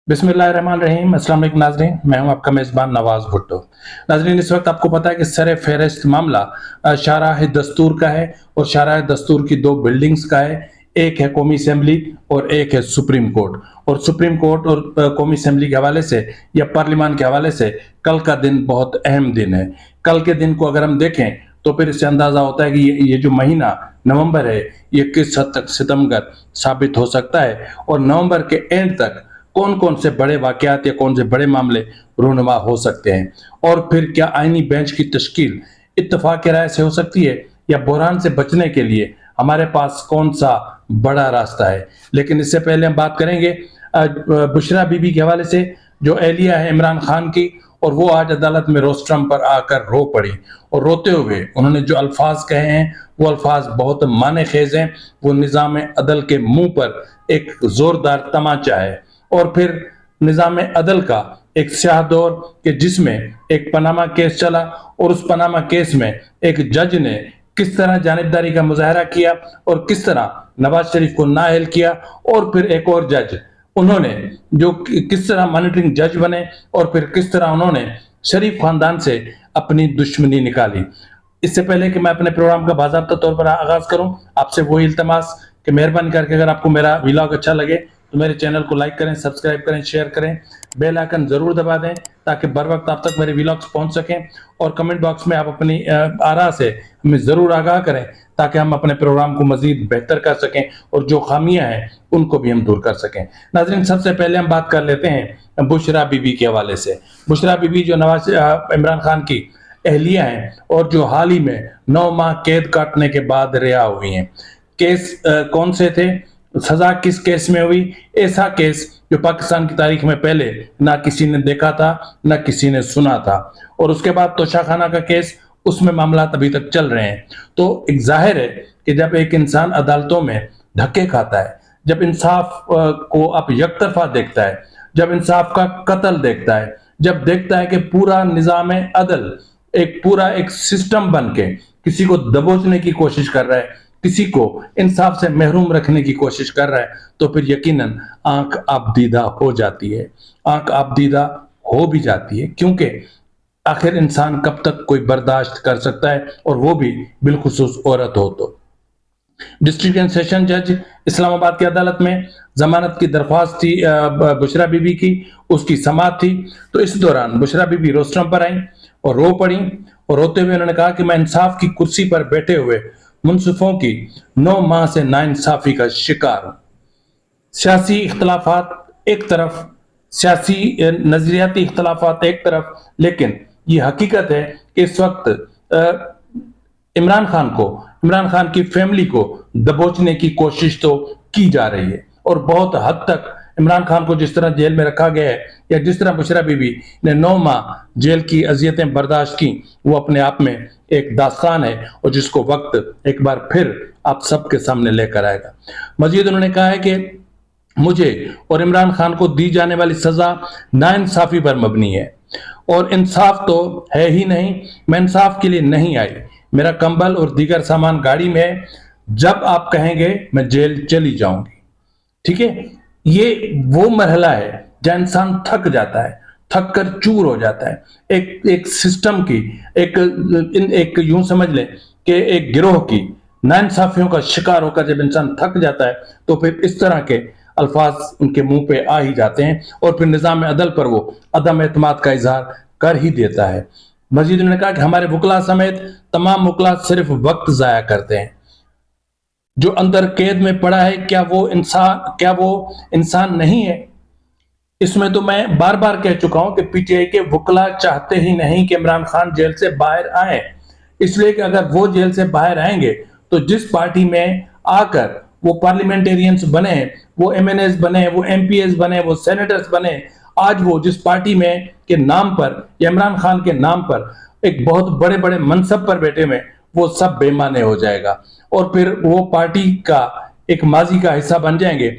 बिस्मिल्लाहिर्रहमानिर्रहीम। अस्सलाम वालेकुम नाज़रीन, मैं हूं आपका मेज़बान नवाज़ भुट्टो। नाज़रीन, इस वक्त आपको पता है कि सर फहरिस्त मामला शाहराह दस्तूर का है और शाहराह दस्तूर की दो बिल्डिंग्स का है। एक है कौमी असम्बली और एक है सुप्रीम कोर्ट। और सुप्रीम कोर्ट और कौमी असम्बली के हवाले से या पार्लियामान के हवाले से कल का दिन बहुत अहम दिन है। कल के दिन को अगर हम देखें तो फिर इससे अंदाज़ा होता है कि ये जो महीना नवंबर है ये किस हद तक सितमगर साबित हो सकता है और नवंबर के एंड तक कौन कौन से बड़े वाकयात या कौन से बड़े मामले रूनुमा हो सकते हैं और फिर क्या आईनी बेंच की तश्कील इत्तफाक राय से हो सकती है या बहरान से बचने के लिए हमारे पास कौन सा बड़ा रास्ता है। लेकिन इससे पहले हम बात करेंगे बुशरा बीबी के हवाले से, जो एहलिया है इमरान खान की, और वो आज अदालत में रोस्ट्रम पर आकर रो पड़ी और रोते हुए उन्होंने जो अल्फाज कहे हैं वो अल्फाज बहुत माने खेज हैं। वो निज़ाम अदल के मुंह पर एक जोरदार तमाचा है और फिर निज़ाम अदल का एक स्याह दौर के जिसमें एक पनामा केस चला और उस पनामा केस में एक जज ने किस तरह जानिबदारी का मुजाहरा किया और किस तरह नवाज शरीफ को नाअहल किया, और फिर एक और जज उन्होंने जो किस तरह मॉनिटरिंग जज बने और फिर किस तरह उन्होंने शरीफ खानदान से अपनी दुश्मनी निकाली। इससे पहले कि मैं अपने प्रोग्राम का बाकायदा तौर पर आगाज करूं, आपसे वही इल्तमास कि मेहरबानी करके अगर आपको मेरा व्लॉग अच्छा लगे तो मेरे चैनल को लाइक करें, सब्सक्राइब करें, शेयर करें, बेल आइकन जरूर दबा दें ताकि बर वक्त आप तक मेरे व्लॉग्स पहुंच सकें। और कमेंट बॉक्स में आप अपनी आरा से हमें जरूर आगाह करें ताकि हम अपने प्रोग्राम को मजीद बेहतर कर सकें और जो खामियां हैं उनको भी हम दूर कर सकें। नाज़रीन, सबसे पहले हम बात कर लेते हैं बुशरा बीबी के हवाले से। बुशरा बीबी जो इमरान खान की एहलिया हैं और जो हाल ही में 9 माह कैद काटने के बाद रिहा हुई हैं। केस कौन से थे, सजा किस केस में हुई? ऐसा केस जो पाकिस्तान की तारीख में पहले ना किसी ने देखा था ना किसी ने सुना था। और उसके बाद तोशाखाना का केस, उसमें मामला अभी तक चल रहे हैं। तो एक जाहिर है कि जब एक इंसान अदालतों में धक्के खाता है, जब इंसाफ को आप यकतरफा देखता है, जब इंसाफ का कत्ल देखता है, जब देखता है कि पूरा निजाम अदल एक पूरा एक सिस्टम बन के किसी को दबोचने की कोशिश कर रहा है, किसी को इंसाफ से महरूम रखने की कोशिश कर रहा है, तो फिर यकीनन आंख आपदीदा हो जाती है। आंख आपदीदा हो भी जाती है क्योंकि आखिर इंसान कब तक कोई बर्दाश्त कर सकता है, और वो भी बिलखुसूस औरत हो तो। डिस्ट्रिक्ट एंड सेशन जज इस्लामाबाद की अदालत में जमानत की दरख्वास्त थी बुशरा बीबी की, उसकी समाअत थी। तो इस दौरान बुशरा बीबी रोस्ट्रम पर आई और रो पड़ी और रोते हुए उन्होंने कहा कि मैं इंसाफ की कुर्सी पर बैठे हुए मुनसिफों की 9 माह से नाइंसाफी का शिकार हूं। सियासी इख्तलाफात एक तरफ, सियासी नजरियाती इख्तलाफात एक तरफ, लेकिन ये हकीकत है कि इस वक्त इमरान खान को, इमरान खान की फैमिली को दबोचने की कोशिश तो की जा रही है और बहुत हद तक इमरान खान को जिस तरह जेल में रखा गया है या जिस तरह बुशरा बीबी ने 9 माह जेल की अजियतें बर्दाश्त की, वो अपने आप में एक दास्तान है और जिसको वक्त एक बार फिर आप सबके सामने लेकर आएगा। मजीद उन्होंने कहा है कि मुझे और इमरान खान को दी जाने वाली सजा नाइंसाफी पर मबनी है और इंसाफ तो है ही नहीं। मैं इंसाफ के लिए नहीं आई, मेरा कंबल और दीगर सामान गाड़ी में है, जब आप कहेंगे मैं जेल चली जाऊंगी। ठीक है, ये वो मरहला है जहां इंसान थक जाता है, थक कर चूर हो जाता है। एक सिस्टम की, एक यूं समझ लें कि एक गिरोह की नाइंसाफियों का शिकार होकर जब इंसान थक जाता है तो फिर इस तरह के अल्फाज उनके मुंह पे आ ही जाते हैं और फिर निजाम अदल पर वो अदम एतमाद का इजहार कर ही देता है। मजीद उन्होंने कहा कि हमारे वकला समेत तमाम वकला सिर्फ वक्त जाया करते हैं। जो अंदर कैद में पड़ा है क्या वो इंसान नहीं है? इसमें तो मैं बार बार कह चुका हूं कि पीटीआई के वकला चाहते ही नहीं कि इमरान खान जेल से बाहर आए, इसलिए कि अगर वो जेल से बाहर आएंगे तो जिस पार्टी में आकर वो पार्लियामेंटेरियंस बने, वो एमएनएस बने, वो एमपीएस बने, वो सेनेटर्स बने, आज वो जिस पार्टी में के नाम पर या इमरान खान के नाम पर एक बहुत बड़े बड़े मनसब पर बैठे में, वो सब बेमाने हो जाएगा और फिर वो पार्टी का एक माजी का हिस्सा बन जाएंगे।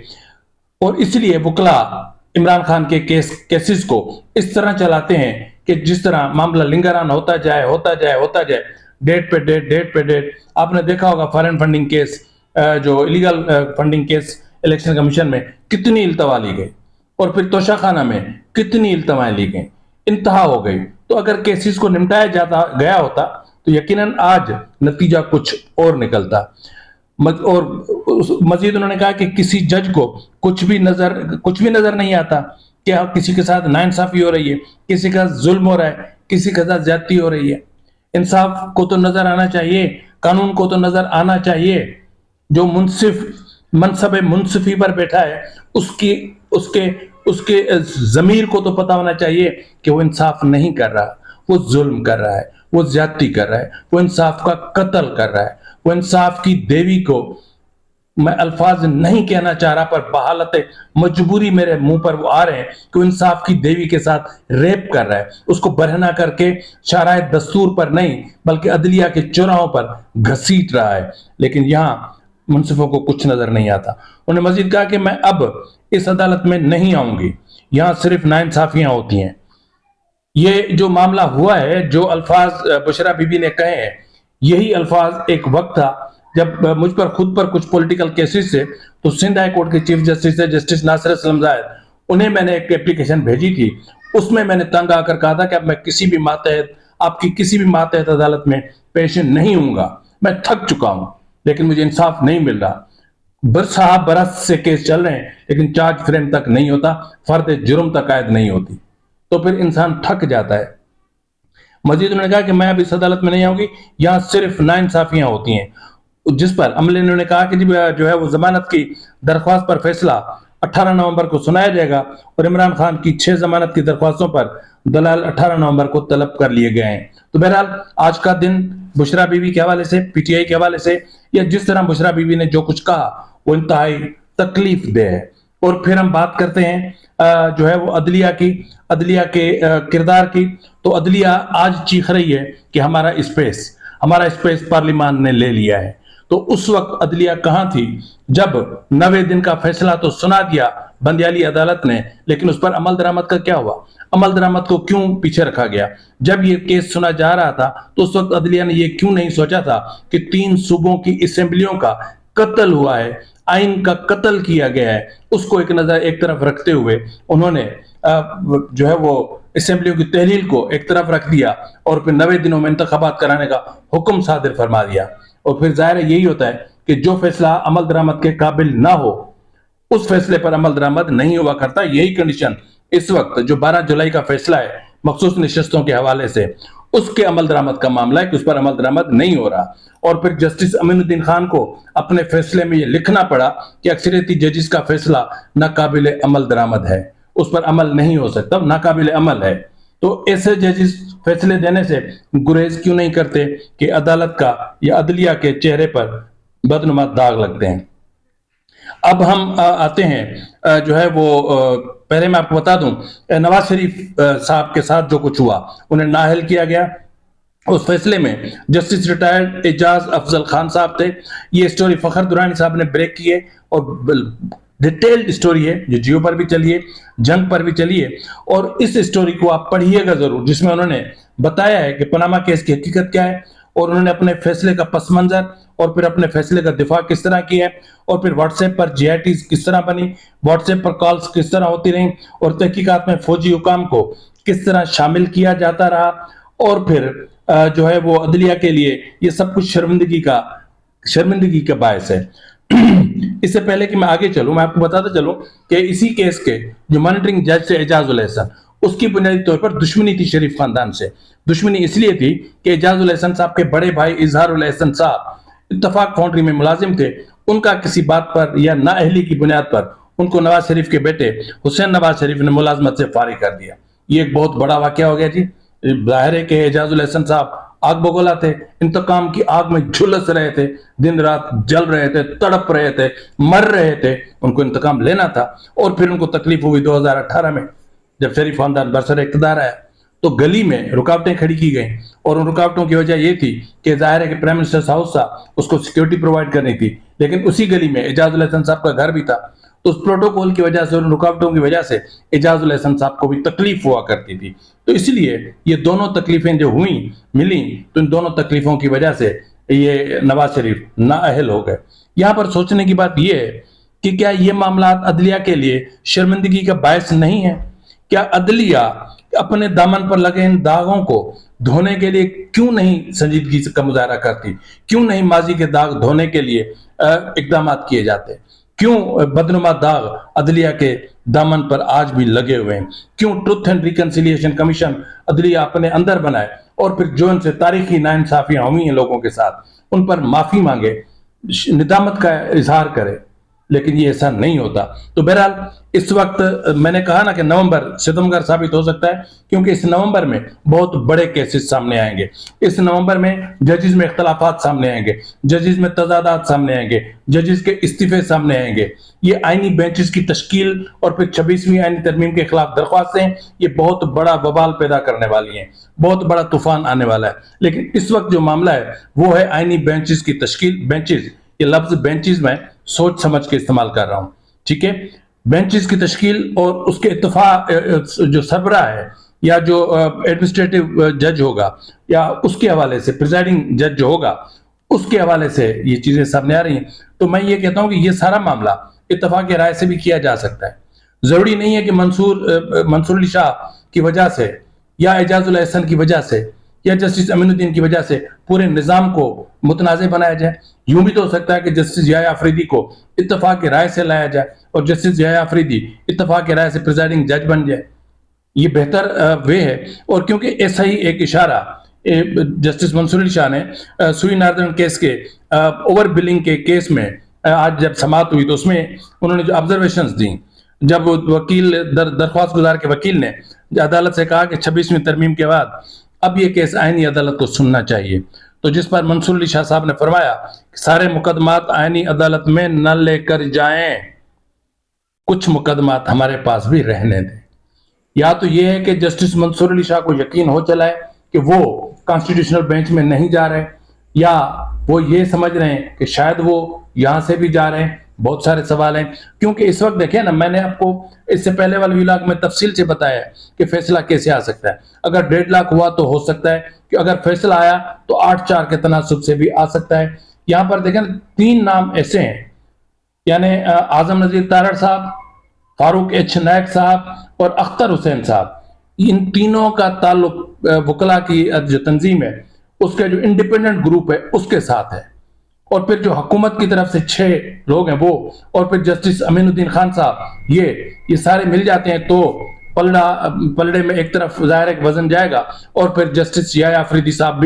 और इसलिए वकला इमरान खान के केसेस को इस तरह चलाते हैं कि जिस तरह मामला लिंगरान होता जाए, डेट पे डेट। आपने देखा होगा फॉरेन फंडिंग केस, जो illegal funding case election commission में कितनी इल्तवा ली गई, और फिर तोशाखाना में कितनी इल्तमाएं ली गई, इंतहा हो गई। तो अगर केसेस को निपटाया जाता गया होता तो यकीनन आज नतीजा कुछ और निकलता। और मजीद उन्होंने कहा कि किसी जज को कुछ भी नजर नहीं आता कि किसी के साथ नाइंसाफी हो रही है, किसी का जुल्म हो रहा है, किसी के साथ ज्यादती हो रही है। इंसाफ को तो नजर आना चाहिए, कानून को तो नजर आना चाहिए। जो मुंसिफ मनसब मुंसिफी पर बैठा है उसकी उसके उसके जमीर को तो पता होना चाहिए कि वो इंसाफ नहीं कर रहा, वो जुल्म कर रहा है, वो ज्यादती कर रहा है, वो इंसाफ का कत्ल कर रहा है, वो इंसाफ की देवी को, मैं अल्फाज नहीं कहना चाह रहा पर बहालत मजबूरी मेरे मुंह पर वो आ रहे हैं कि वो इंसाफ की देवी के साथ रेप कर रहा है, उसको बरहना करके शाराय दस्तूर पर नहीं बल्कि अदलिया के चौराहों पर घसीट रहा है। लेकिन यहां मुंसिफों को कुछ नजर नहीं आता। उन्होंने मजीद कहा कि मैं अब इस अदालत में नहीं आऊंगी, यहां सिर्फ नाइंसाफियां होती हैं। ये जो मामला हुआ है, जो अल्फाज बुशरा बीबी ने कहे हैं, यही अल्फाज एक वक्त था जब मुझ पर खुद पर कुछ पॉलिटिकल केसेस से, तो सिंध हाई कोर्ट के चीफ जस्टिस है जस्टिस नासिर असलम जायद, उन्हें मैंने एक एप्लीकेशन भेजी थी। उसमें मैंने तंग आकर कहा था कि अब मैं किसी भी मातहत आपकी किसी भी मातहत अदालत में पेश नहीं होऊंगा, मैं थक चुका हूं, लेकिन मुझे इंसाफ नहीं मिल रहा। बरसा बरस से केस चल रहे हैं लेकिन चार्ज फ्रेम तक नहीं होता, फर्द जुर्म तक आयद नहीं होती, तो फिर इंसान थक जाता है। मजीद उन्होंने कहा कि मैं अब इस अदालत में नहीं आऊंगी, यहां सिर्फ नाइंसाफियां होती हैं। जिस पर अमले ने उन्होंने कहा कि जो है वो जमानत की दरख्वास्त पर फैसला 18 नवंबर को सुनाया जाएगा और इमरान खान की 6 जमानत की दरख्वास्तों पर दलाल 18 नवंबर को तलब कर लिए गए हैं। तो बहरहाल आज का दिन बुशरा बीवी के हवाले से, पीटीआई के हवाले से, या जिस तरह बुशरा बीवी ने जो कुछ कहा वो इंतहाई तकलीफ दे है। और फिर हम बात करते हैं जो है वो अदलिया के किरदार की। तो अदलिया आज चीख रही है कि हमारा स्पेस पार्लियामान ने ले लिया है। तो उस वक्त अदलिया कहां थी जब 90 दिन का फैसला तो सुना दिया बंदियाली अदालत ने, लेकिन उस पर अमल दरामद का क्या हुआ? अमल दरामद को क्यों पीछे रखा गया? जब ये केस सुना जा रहा था तो उस वक्त अदलिया ने यह क्यों नहीं सोचा था कि 3 सूबों की असेंबलियों का कत्ल हुआ है, आइन का कत्ल किया गया है, उसको एक तरफ रखते हुए उन्होंने जो है वो असेंबलियों की तहलील को एक तरफ रख दिया और फिर 90 दिनों में इंतखाबात कराने का हुक्म सादिर फरमा दिया। और फिर जाहिर है यही होता है कि जो फैसला अमल दरामद के काबिल ना हो उस फैसले पर अमल दरामद नहीं हुआ करता। यही कंडीशन इस वक्त जो 12 जुलाई का फैसला है मखसूस नशस्तों के हवाले से, उसके अमल दरामद का मामला है कि उस पर अमल दरामद नहीं हो रहा। और फिर जस्टिस अमीनुद्दीन खान को अपने फैसले में यह लिखना पड़ा कि अक्सरियती जजिस का फैसला नाकाबिल अमल दरामद है, उस पर अमल नहीं हो सकता, नाकाबिल अमल है। तो ऐसे जजिस फैसले देने से गुरेज क्यों नहीं करते कि अदालत का या अदलिया के चेहरे पर बदनुमा दाग लगते हैं। अब हम आते हैं जो है वो पहले मैं आपको बता दूं नवाज शरीफ साहब के साथ जो कुछ हुआ, उन्हें नाअहल किया गया। उस फैसले में जस्टिस रिटायर्ड एजाज अफजल खान साहब थे। ये स्टोरी फखर दुरानी साहब ने ब्रेक की है और डिटेल्ड स्टोरी है जो जियो पर भी चली है, जंग पर भी चली है। और इस स्टोरी को आप पढ़िएगा जरूर, जिसमें उन्होंने बताया है कि पनामा केस की हकीकत क्या है और उन्होंने अपने फैसले का पस मंजर और फिर अपने फैसले का दिफा किस तरह किया है और फिर व्हाट्सएप पर जीआईटीज किस तरह बनी, व्हाट्सएप पर कॉल्स किस तरह होती रही और तहकीकात में फौजी हुकाम को किस तरह शामिल किया जाता रहा। और फिर जो है वो अदलिया के लिए ये सब कुछ शर्मिंदगी का बायस है। इससे पहले कि मैं आगे चलूं, मैं आपको बताता चलूं कि इसी केस के जो मॉनिटरिंग जज थे एजाजुल एहसन, उसकी बुनियादी तौर पर दुश्मनी थी शरीफ खानदान से। दुश्मनी इसलिए थी कि एजाजुल एहसन साहब के बड़े भाई इजहारुल एहसन साहब इत्तफाक फाउंड्री में मुलाजिम थे। उनका किसी बात पर या नाअहली की बुनियाद पर उनको नवाज शरीफ के बेटे हुसैन नवाज शरीफ ने मुलाजमत से फारिग कर दिया। ये एक बहुत बड़ा वाकया हो गया जी। जाहिर है कि एजाजुल एहसन साहब आग बगोला थे, इंतकाम की आग में झुलस रहे थे, दिन रात जल रहे थे, तड़प रहे थे, मर रहे थे, उनको इंतकाम लेना था। और फिर उनको तकलीफ हुई 2018 में जब शरीफ खानदान बरसर इक़्तिदार आया तो गली में रुकावटें खड़ी की गई और उन रुकावटों की वजह यह थी कि जाहिर है कि प्राइम मिनिस्टर हाउस था, उसको सिक्योरिटी प्रोवाइड करनी थी, लेकिन उसी गली में एजाजुल एहसन साहब का घर भी था। तो उस प्रोटोकॉल की वजह से, उन रुकावटों की वजह से एजाजुल एहसन साहब को भी तकलीफ हुआ करती थी। तो इसलिए ये दोनों तकलीफें जो मिली, तो इन दोनों तकलीफों की वजह से ये नवाज शरीफ नाअहल हो गए। यहां पर सोचने की बात यह है कि क्या ये मामला अदलिया के लिए शर्मिंदगी का बायस नहीं है? क्या अदलिया अपने दामन पर लगे इन दागों को धोने के लिए क्यों नहीं संजीदगी का मुजाहरा करती? क्यों नहीं माजी के दाग धोने के लिए इकदाम किए जाते? क्यों बदनुमा दाग अदलिया के दामन पर आज भी लगे हुए हैं? क्यों ट्रुथ एंड रिकंसिलिएशन कमीशन अदलिया अपने अंदर बनाए और फिर जो उनसे तारीखी नाइंसाफियां हुई हैं लोगों के साथ उन पर माफी मांगे, निदामत का इजहार करे? लेकिन ये ऐसा नहीं होता। तो बहरहाल इस वक्त मैंने कहा ना कि नवंबर सितंबर साबित हो सकता है, क्योंकि इस नवंबर में बहुत बड़े केसेस सामने आएंगे। इस नवंबर में जजेस में इख्तलाफात सामने आएंगे, जजेस में तजादात सामने आएंगे, जजेस के इस्तीफे सामने आएंगे। ये आईनी बेंचेस की तश्कील और फिर 26वीं आईनी तरमीम के खिलाफ दरख्वास्तें ये बहुत बड़ा बवाल पैदा करने वाली हैं, बहुत बड़ा तूफान आने वाला है। लेकिन इस वक्त जो मामला है वो है आईनी बेंचेस की तश्कील। बेंचेस, ये लफ्ज बेंचेस में सोच समझ के इस्तेमाल कर रहा हूं, ठीक है? बेंचेस की तश्कील और उसके इत्तफाक जो सरबरा है या जो एडमिनिस्ट्रेटिव जज होगा या उसके हवाले से प्रिजाइडिंग जज जो होगा उसके हवाले से ये चीजें सामने आ रही हैं। तो मैं ये कहता हूं कि ये सारा मामला इत्तफाक की राय से भी किया जा सकता है। जरूरी नहीं है कि मंसूर अली शाह की वजह से या एजाजुल एहसन की वजह से या जस्टिस अमीनुद्दीन की वजह से पूरे निजाम को मुतनाज़ बनाया जाए। यूं भी तो हो सकता है कि जस्टिस याह्या अफरीदी को इत्तफाक की राय से लाया जाए और जस्टिस याह्या अफरीदी इत्तफाक की राय से प्रिजाइडिंग जज बन जाए। ये बेहतर वे है। और क्योंकि ऐसा ही एक इशारा जस्टिस मंसूर अली शाह ने सुई नार्दर्न केस के ओवर बिलिंग के केस में आज जब समाअत हुई तो उसमें उन्होंने जो ऑब्जर्वेशंस दी, जब वकील दरख्वास्त गुजार के वकील ने अदालत से कहा कि 26वीं तरमीम के बाद अब ये केस आईनी अदालत को सुनना चाहिए, तो जिस पर मंसूर अली शाह साहब ने फरमाया कि सारे मुकदमात आईनी अदालत में न लेकर जाएं, कुछ मुकदमात हमारे पास भी रहने दें। या तो ये है कि जस्टिस मंसूर अली शाह को यकीन हो चला है कि वो कॉन्स्टिट्यूशनल बेंच में नहीं जा रहे, या वो ये समझ रहे हैं कि शायद वो यहां से भी जा रहे हैं। बहुत सारे सवाल हैं, क्योंकि इस वक्त देखिए ना, मैंने आपको इससे पहले वाले व्लॉग में तफसील से बताया है कि फैसला कैसे आ सकता है। अगर डेडलॉक हुआ तो हो सकता है कि अगर फैसला आया तो 8-4 के तनासुब से भी आ सकता है। यहां पर देखें 3 नाम ऐसे हैं, यानी आजम नजीर तारड़ साहब, फारूक एच नायक साहब और अख्तर हुसैन साहब। इन तीनों का ताल्लुक वकला की जो तंजीम है उसके जो इंडिपेंडेंट ग्रुप है उसके साथ है। और फिर जो हुकूमत की तरफ से 6 लोग हैं वो, और फिर जस्टिस अमीनुद्दीन खान साहब, ये सारे मिल जाते हैं तो पलड़े में एक तरफ जाहिर एक वजन जाएगा और फिर जस्टिस याह्या अफरीदी साहब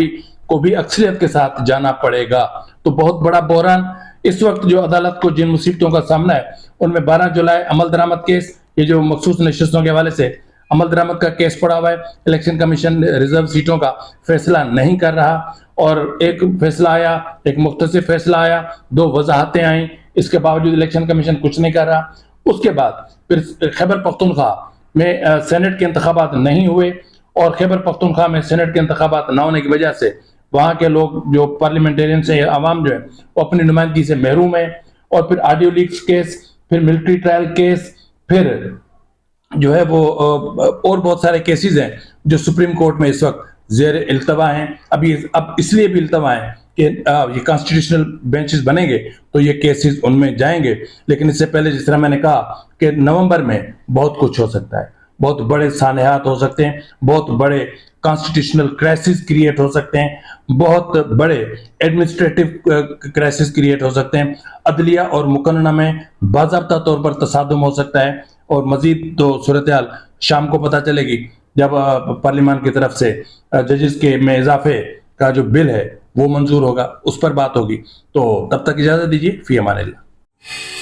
को भी अक्सरियत के साथ जाना पड़ेगा। तो बहुत बड़ा बहरान इस वक्त जो अदालत को जिन मुसीबतों का सामना है उनमें 12 जुलाई अमल दरामद केस, ये जो मखसूस नशिस्तों के हवाले से अमल दरामद का केस पड़ा हुआ है। इलेक्शन कमीशन रिजर्व सीटों का फैसला नहीं कर रहा और एक फैसला आया, एक मुख्तसर फैसला आया, 2 वजाहतें आई, इसके बावजूद इलेक्शन कमीशन कुछ नहीं कर रहा। उसके बाद फिर खैबर पख्तूनख्वा में सेनेट के इंतखाबात नहीं हुए और खैबर पख्तूनख्वा में सेनेट के इंतखाबात न होने की वजह से वहाँ के लोग जो पार्लियामेंटेरियन से आवाम जो है वो अपनी नुमाइंदगी से महरूम है। और फिर ऑडियो लीक्स केस, फिर मिलिट्री ट्रायल केस, फिर जो है वो और बहुत सारे केसेस हैं जो सुप्रीम कोर्ट में इस वक्त जेर इल्तवा हैं। अब इसलिए भी इल्तवा है कि ये कॉन्स्टिट्यूशनल बेंचेस बनेंगे तो ये केसेस उनमें जाएंगे। लेकिन इससे पहले जिस तरह मैंने कहा कि नवंबर में बहुत कुछ हो सकता है, बहुत बड़े सानेहात हो सकते हैं, बहुत बड़े कॉन्स्टिट्यूशनल क्राइसिस क्रिएट हो सकते हैं, बहुत बड़े एडमिनिस्ट्रेटिव क्राइसिस क्रिएट हो सकते हैं, अदलिया और मुकन्ना में बाज़ाब्ता तौर पर तसादुम हो सकता है। और मजीद तो सूरत हाल शाम को पता चलेगी जब पार्लियामान की तरफ से जजेस के में इजाफे का जो बिल है वो मंजूर होगा, उस पर बात होगी। तो तब तक इजाजत दीजिए, फी अमान अल्लाह।